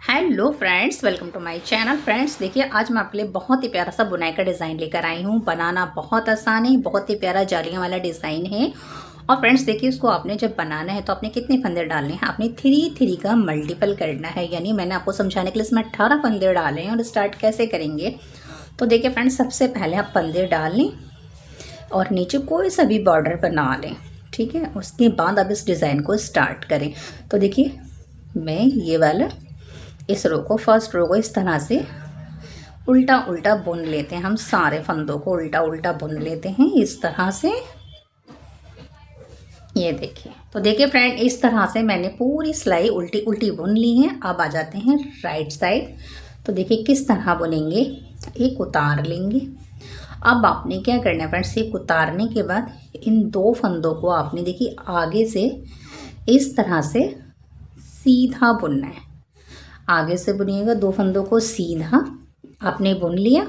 Hello friends, welcome to my channel. Friends देखिए, आज मैं आपके लिए बहुत ही प्यारा सा बुनाई का डिज़ाइन लेकर आई हूँ। बनाना बहुत आसान है, बहुत ही प्यारा जालियाँ वाला डिज़ाइन है। और फ्रेंड्स देखिए, इसको आपने जब बनाना है तो आपने कितने फंदे डालने हैं, आपने 3 का मल्टीपल करना है। यानी मैंने आपको समझाने के लिए इसमें 18 फंदे डाले हैं। और स्टार्ट कैसे करेंगे तो देखिए फ्रेंड्स, सबसे पहले आप फंदे डाल लें और नीचे कोई सा भी बॉर्डर बना लें, ठीक है। उसके बाद अब इस डिज़ाइन को स्टार्ट करें। तो देखिए, मैं ये वाला इस रो को, फर्स्ट रो को इस तरह से उल्टा उल्टा बुन लेते हैं। हम सारे फंदों को उल्टा उल्टा बुन लेते हैं इस तरह से। ये देखिए, तो देखिए फ्रेंड, इस तरह से मैंने पूरी सिलाई उल्टी उल्टी बुन ली है। अब आ जाते हैं राइट साइड। तो देखिए किस तरह बुनेंगे, एक उतार लेंगे। अब आपने क्या करना है फ्रेंड्स, एक उतारने के बाद इन 2 फंदों को आपने देखिए आगे से इस तरह से सीधा बुनना है। आगे से बुनिएगा, 2 फंदों को सीधा आपने बुन लिया।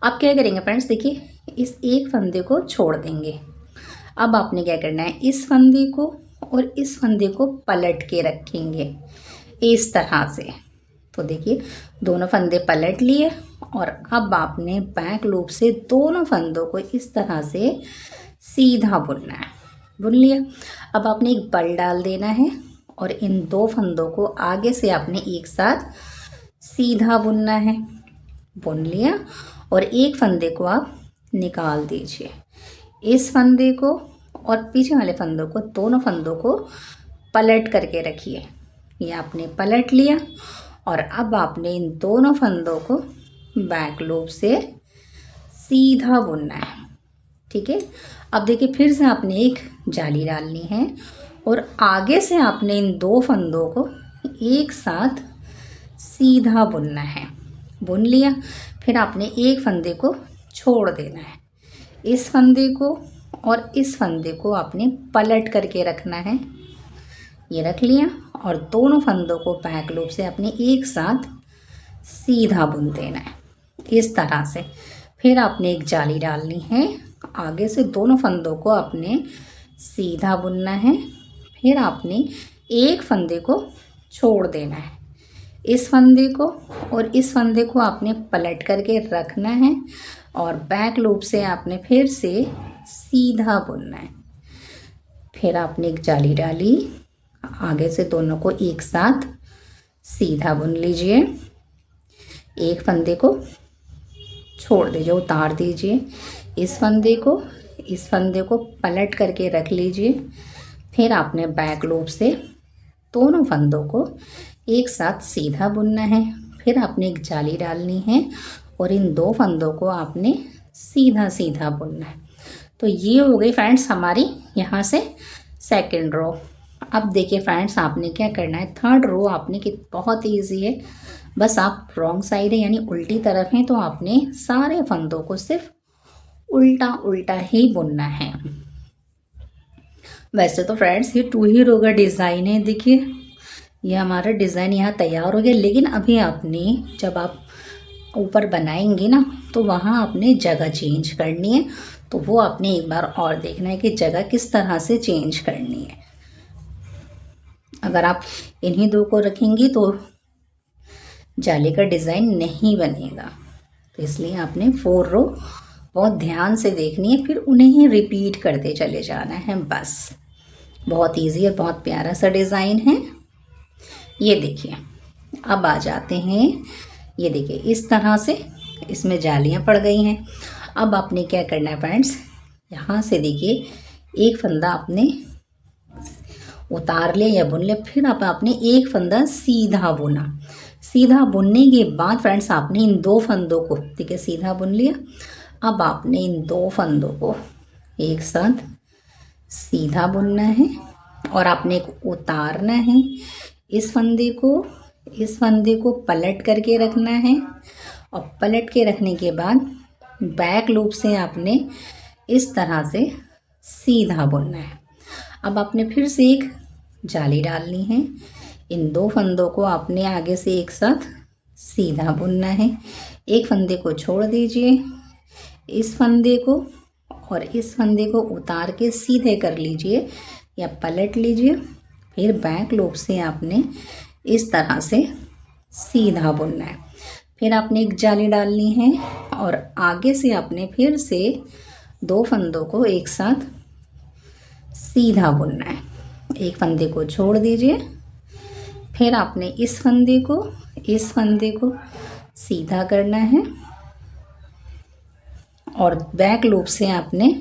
अब क्या करेंगे फ्रेंड्स, देखिए इस एक फंदे को छोड़ देंगे। अब आपने क्या करना है, इस फंदे को और इस फंदे को पलट के रखेंगे इस तरह से। तो देखिए, दोनों फंदे पलट लिए और अब आपने बैक लूप से दोनों फंदों को इस तरह से सीधा बुनना है। बुन लिया। अब आपने एक बल डाल देना है और इन 2 फंदों को आगे से आपने एक साथ सीधा बुनना है। बुन लिया और एक फंदे को आप निकाल दीजिए। इस फंदे को और पीछे वाले फंदों को, दोनों फंदों को पलट करके रखिए। ये आपने पलट लिया और अब आपने इन दोनों फंदों को बैक लूप से सीधा बुनना है, ठीक है। अब देखिए, फिर से आपने एक जाली डालनी है और आगे से आपने इन 2 फंदों को एक साथ सीधा बुनना है। बुन लिया। फिर आपने एक फंदे को छोड़ देना है। इस फंदे को और इस फंदे को आपने पलट करके रखना है। ये रख लिया और दोनों फंदों को बैक लूप से आपने एक साथ सीधा बुन देना है इस तरह से। फिर आपने एक जाली डालनी है। आगे से दोनों फंदों को आपने सीधा बुनना है। फिर आपने एक फंदे को छोड़ देना है। इस फंदे को और इस फंदे को आपने पलट करके रखना है और बैक लूप से आपने फिर से सीधा बुनना है। फिर आपने एक जाली डाली, आगे से दोनों को एक साथ सीधा बुन लीजिए। एक फंदे को छोड़ दीजिए, उतार दीजिए। इस फंदे को पलट करके रख लीजिए। फिर आपने बैक लूप से दोनों फंदों को एक साथ सीधा बुनना है। फिर आपने एक जाली डालनी है और इन 2 फंदों को आपने सीधा सीधा बुनना है। तो ये हो गई फ्रेंड्स हमारी यहाँ से सेकंड रो। अब देखिए फ्रेंड्स, आपने क्या करना है, थर्ड रो आपने कि बहुत ईजी है। बस आप रॉन्ग साइड है यानी उल्टी तरफ हैं, तो आपने सारे फंदों को सिर्फ उल्टा उल्टा ही बुनना है। वैसे तो फ्रेंड्स ये 2 ही रो का डिज़ाइन है। देखिए, ये हमारा डिज़ाइन यहाँ तैयार हो गया। लेकिन अभी आपने, जब आप ऊपर बनाएंगे ना, तो वहाँ आपने जगह चेंज करनी है। तो वो आपने एक बार और देखना है कि जगह किस तरह से चेंज करनी है। अगर आप इन्हीं 2 को रखेंगी तो जाली का डिज़ाइन नहीं बनेगा। तो इसलिए आपने 4 रो बहुत ध्यान से देखनी है, फिर उन्हें ही रिपीट करते चले जाना है। बस बहुत इजी और बहुत प्यारा सा डिज़ाइन है। ये देखिए, अब आ जाते हैं। ये देखिए, इस तरह से इसमें जालियां पड़ गई हैं। अब आपने क्या करना है फ्रेंड्स, यहाँ से देखिए एक फंदा आपने उतार लिया या बुन लिया। फिर अब आपने एक फंदा सीधा बुना। सीधा बुनने के बाद फ्रेंड्स, आपने इन 2 फंदों को, ठीक है, सीधा बुन लिया। अब आपने इन 2 फंदों को एक साथ सीधा बुनना है और आपने एक उतारना है। इस फंदे को पलट करके रखना है और पलट के रखने के बाद बैक लूप से आपने इस तरह से सीधा बुनना है। अब आपने फिर से एक जाली डालनी है। इन 2 फंदों को आपने आगे से एक साथ सीधा बुनना है। एक फंदे को छोड़ दीजिए। इस फंदे को और इस फंदे को उतार के सीधे कर लीजिए या पलट लीजिए। फिर बैक लूप से आपने इस तरह से सीधा बुनना है। फिर आपने एक जाली डालनी है और आगे से आपने फिर से 2 फंदों को एक साथ सीधा बुनना है। एक फंदे को छोड़ दीजिए, फिर आपने इस फंदे को सीधा करना है और बैक लूप से आपने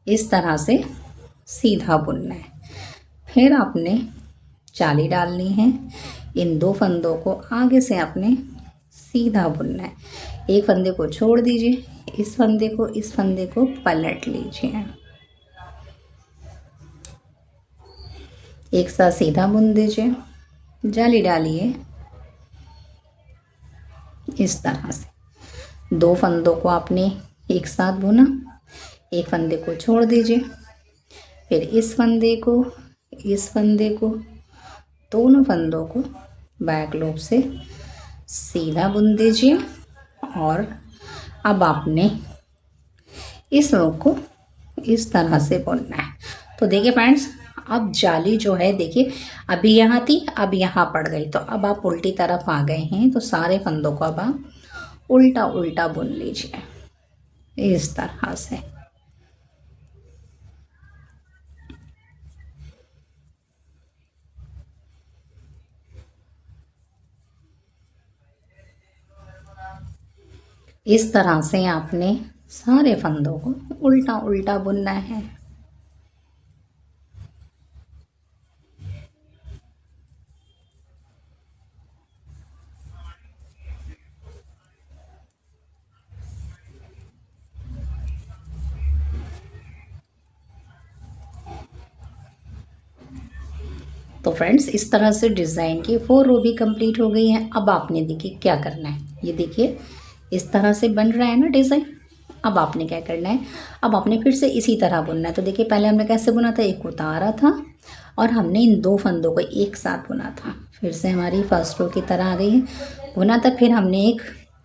इस तरह से सीधा बुनना है। फिर आपने जाली डालनी है, इन 2 फंदों को आगे से आपने सीधा बुनना है। एक फंदे को छोड़ दीजिए, इस फंदे को पलट लीजिए, एक साथ सीधा बुन दीजिए, जाली डालिए इस तरह से। 2 फंदों को आपने एक साथ बुना, एक फंदे को छोड़ दीजिए, फिर इस फंदे को दोनों फंदों को बैक लूप से सीधा बुन दीजिए और अब आपने इस रो को इस तरह से बुनना है। तो देखिए फ्रेंड्स, अब जाली जो है देखिए अभी यहाँ थी, अब यहाँ पड़ गई, तो अब आप उल्टी तरफ आ गए हैं। तो सारे फंदों को अब आप उल्टा उल्टा बुन लीजिए इस तरह से। इस तरह से आपने सारे फंदों को उल्टा उल्टा बुनना है। तो फ्रेंड्स, इस तरह से डिज़ाइन की 4 रो भी कंप्लीट हो गई हैं। अब आपने देखिए क्या करना है, ये देखिए इस तरह से बन रहा है ना डिज़ाइन। अब आपने क्या करना है, अब आपने फिर से इसी तरह बुनना है। तो देखिए पहले हमने कैसे बुना था, एक उतारा था और हमने इन 2 फंदों को एक साथ बुना था। फिर से हमारी फर्स्ट रो की तरह आ गई है, बुना था, फिर हमने एक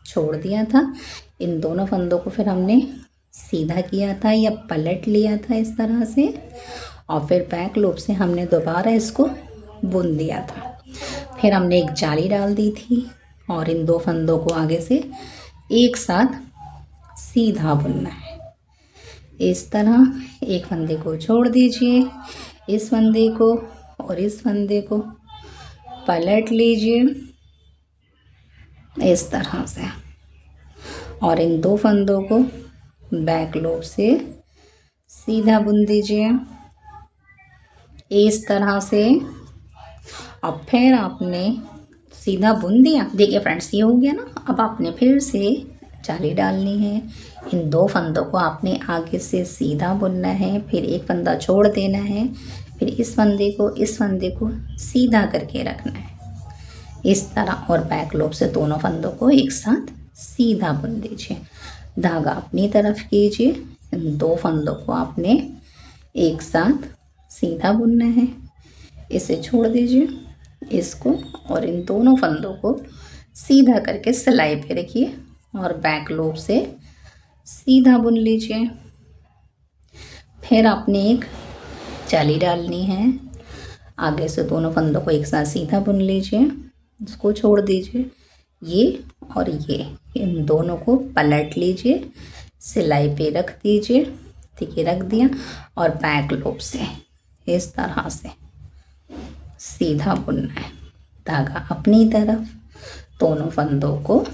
छोड़ दिया था, इन दोनों फंदों को फिर हमने सीधा किया था या पलट लिया था इस तरह से, और फिर बैक लूप से हमने दोबारा इसको बुन दिया था। फिर हमने एक जाली डाल दी थी और इन 2 फंदों को आगे से एक साथ सीधा बुनना है इस तरह। एक फंदे को छोड़ दीजिए, इस फंदे को और इस फंदे को पलट लीजिए इस तरह से, और इन 2 फंदों को बैक लूप से सीधा बुन दीजिए इस तरह से। अब फिर आपने सीधा बुन दिया, देखिए फ्रेंड्स ये हो गया ना। अब आपने फिर से जाली डालनी है, इन 2 फंदों को आपने आगे से सीधा बुनना है, फिर एक फंदा छोड़ देना है, फिर इस फंदे को सीधा करके रखना है इस तरह, और बैक लूप से दोनों फंदों को एक साथ सीधा बुन दीजिए। धागा अपनी तरफ कीजिए, इन 2 फंदों को आपने एक साथ सीधा बुनना है, इसे छोड़ दीजिए इसको, और इन दोनों फंदों को सीधा करके सिलाई पे रखिए और बैक लूप से सीधा बुन लीजिए। फिर आपने एक जाली डालनी है, आगे से दोनों फंदों को एक साथ सीधा बुन लीजिए, इसको छोड़ दीजिए, ये और ये इन दोनों को पलट लीजिए, सिलाई पे रख दीजिए, ठीक है रख दिया, और बैक लूप से इस तरह से सीधा बुनना है। धागा अपनी तरफ, दोनों फंदों को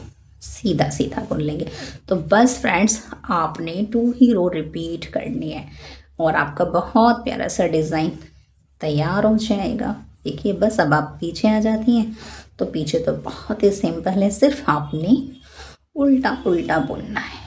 सीधा सीधा बुन लेंगे। तो बस फ्रेंड्स, आपने 2 ही रो रिपीट करनी है और आपका बहुत प्यारा सा डिज़ाइन तैयार हो जाएगा। देखिए बस अब आप पीछे आ जाती हैं, तो पीछे तो बहुत ही सिंपल है, सिर्फ आपने उल्टा उल्टा बुनना है।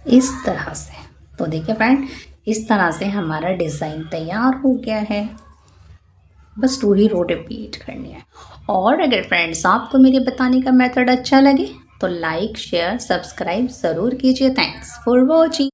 इस तरह से। तो देखिए फ्रेंड, इस तरह से हमारा डिज़ाइन तैयार हो गया है। बस 2 ही रो रिपीट करनी है और अगर फ्रेंड्स आपको मेरे बताने का मेथड अच्छा लगे तो लाइक शेयर सब्सक्राइब ज़रूर कीजिए। Thanks for watching.